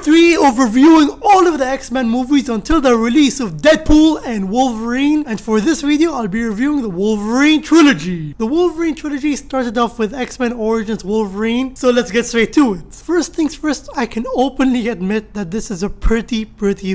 part 3 of reviewing all of the X-Men movies until the release of Deadpool and Wolverine, and for this video I'll be reviewing the Wolverine trilogy. The Wolverine trilogy started off with X-Men Origins Wolverine, so let's get straight to it. First things first, I can openly admit that this is a pretty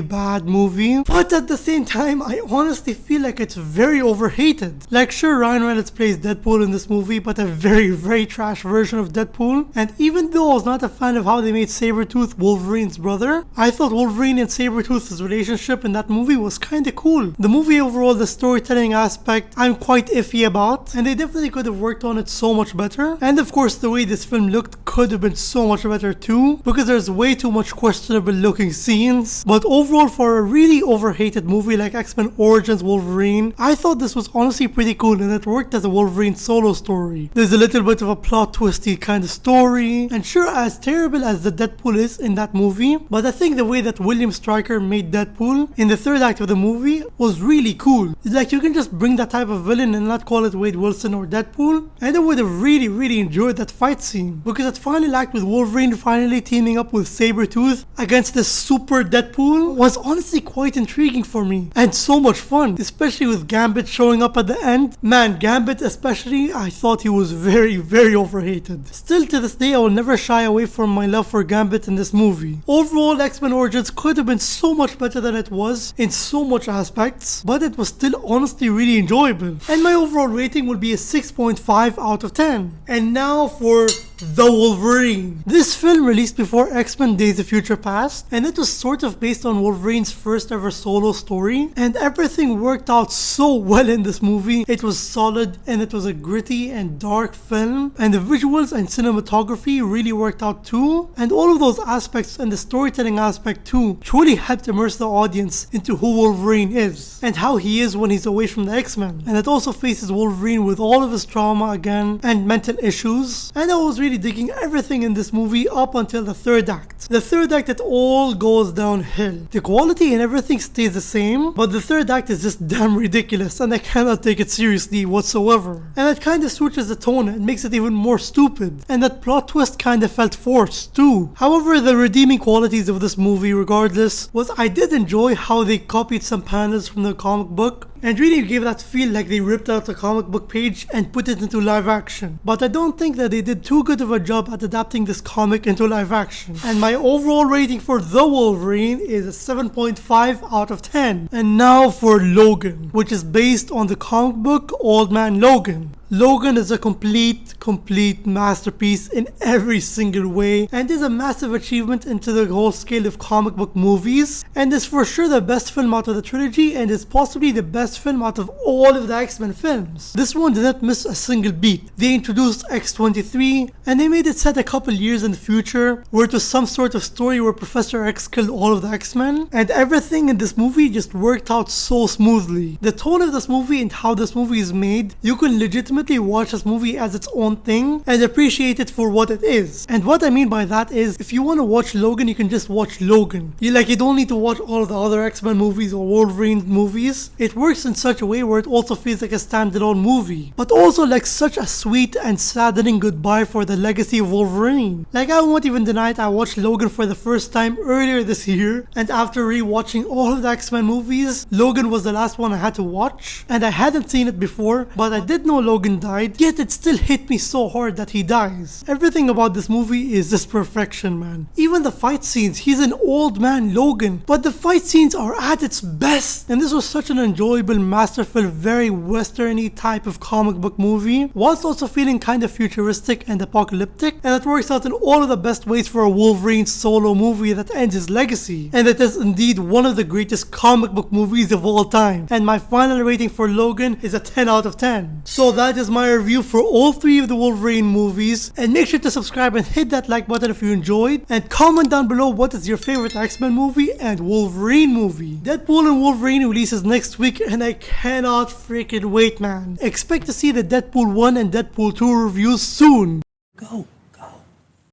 bad movie, but at the same time I honestly feel like it's very overhated. Like, sure, Ryan Reynolds plays Deadpool in this movie, but a very trash version of Deadpool, and even though I was not a fan of how they made Sabretooth Wolverine's brother, I thought Wolverine and Sabretooth's relationship in that movie was kinda cool. The movie overall, the storytelling aspect, I'm quite iffy about, and they definitely could have worked on it so much better. And of course the way this film looked could have been so much better too, because there's way too much questionable looking scenes. But overall, for a really overhated movie like X-Men Origins Wolverine, I thought this was honestly pretty cool, and it worked as a Wolverine solo story. There's a little bit of a plot twisty kind of story, and sure, as terrible as the Deadpool is in that movie, but I think the way that William Stryker made Deadpool in the third act of the movie was really cool. It's like you can just bring that type of villain and not call it Wade Wilson or Deadpool, and I would have really enjoyed that fight scene, because that final act with Wolverine finally teaming up with Sabretooth against this super Deadpool was honestly quite intriguing for me, and so much fun, especially with Gambit showing up at the end. Man, Gambit especially, I thought he was very overhated. Still to this day, I will never shy away from my love for Gambit in this movie. Overall, X-Men Origins could have been so much better than it was in so much aspects, but it was still honestly really enjoyable. And my overall rating would be a 6.5 out of 10. And now for The Wolverine. This film released before X-Men Days of Future Past, and it was sort of based on Wolverine's first ever solo story, and everything worked out so well in this movie. It was solid, and it was a gritty and dark film, and the visuals and cinematography really worked out too, and all of those aspects and the storytelling aspect too truly helped immerse the audience into who Wolverine is and how he is when he's away from the X-Men. And it also faces Wolverine with all of his trauma again and mental issues, and I was really digging everything in this movie up until the third act. The third act, it all goes downhill. The quality and everything stays the same, but the third act is just damn ridiculous, and I cannot take it seriously whatsoever. And it kinda switches the tone and makes it even more stupid, and that plot twist kinda felt forced too. However, the redeeming qualities of this movie regardless was I did enjoy how they copied some panels from the comic book and really gave that feel like they ripped out the comic book page and put it into live action. But I don't think that they did too good of a job at adapting this comic into live action. And my overall rating for The Wolverine is a 7.5 out of 10. And now for Logan, which is based on the comic book Old Man Logan. Logan is a complete masterpiece in every single way, and is a massive achievement into the whole scale of comic book movies, and is for sure the best film out of the trilogy, and is possibly the best film out of all of the X-Men films. This one did not miss a single beat. They introduced X-23, and they made it set a couple years in the future, where it was some sort of story where Professor X killed all of the X-Men, and everything in this movie just worked out so smoothly. The tone of this movie and how this movie is made, you can legitimately watch this movie as its own thing and appreciate it for what it is. And what I mean by that is, if you want to watch Logan, you can just watch Logan. You don't need to watch all of the other X-Men movies or Wolverine movies. It works in such a way where it also feels like a standalone movie, but also like such a sweet and saddening goodbye for the legacy of Wolverine. Like, I won't even deny it, I watched Logan for the first time earlier this year, and after rewatching all of the X-Men movies, Logan was the last one I had to watch, and I hadn't seen it before, but I did know Logan died, yet it still hit me so hard that he dies. Everything about this movie is just perfection, man. Even the fight scenes, he's an old man Logan, but the fight scenes are at its best, and this was such an enjoyable, masterful, very westerny type of comic book movie, whilst also feeling kind of futuristic and apocalyptic, and it works out in all of the best ways for a Wolverine solo movie that ends his legacy, and it is indeed one of the greatest comic book movies of all time. And my final rating for Logan is a 10 out of 10. So that is my review for all 3 of the Wolverine movies, and make sure to subscribe and hit that like button if you enjoyed, and comment down below what is your favorite X-Men movie and Wolverine movie. Deadpool and Wolverine releases next week, and I cannot freaking wait, man. Expect to see the Deadpool 1 and Deadpool 2 reviews soon. Go.